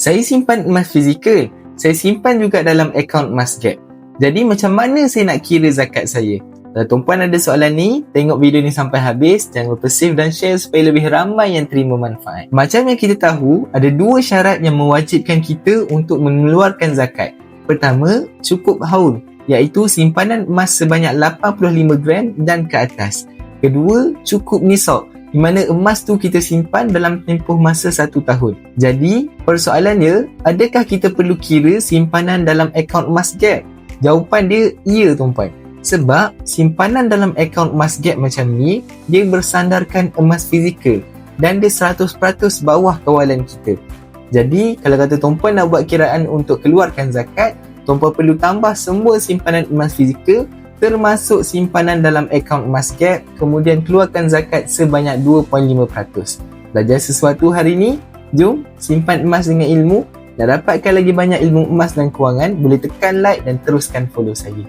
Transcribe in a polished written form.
Saya simpan emas fizikal. Saya simpan juga dalam akaun Emasgap. Jadi macam mana saya nak kira zakat saya? Kalau tuan-puan ada soalan ni, tengok video ni sampai habis. Jangan lupa save dan share supaya lebih ramai yang terima manfaat. Macam yang kita tahu, ada 2 syarat yang mewajibkan kita untuk mengeluarkan zakat. Pertama, cukup haul, iaitu simpanan emas sebanyak 85 gram dan ke atas. Kedua, cukup nisab, di mana emas tu kita simpan dalam tempoh masa 1 tahun. Jadi, persoalannya, adakah kita perlu kira simpanan dalam akaun Emasgap? Jawapan dia, ya tuan-puan. Sebab simpanan dalam akaun Emasgap macam ni, dia bersandarkan emas fizikal dan dia 100% bawah kawalan kita. Jadi, kalau kata tuan-puan nak buat kiraan untuk keluarkan zakat, tuan-puan perlu tambah semua simpanan emas fizikal termasuk simpanan dalam akaun Emasgap, kemudian keluarkan zakat sebanyak 2.5%. Belajar sesuatu hari ni? Jom simpan emas dengan ilmu. Nak dapatkan lagi banyak ilmu emas dan kewangan, boleh tekan like dan teruskan follow saya.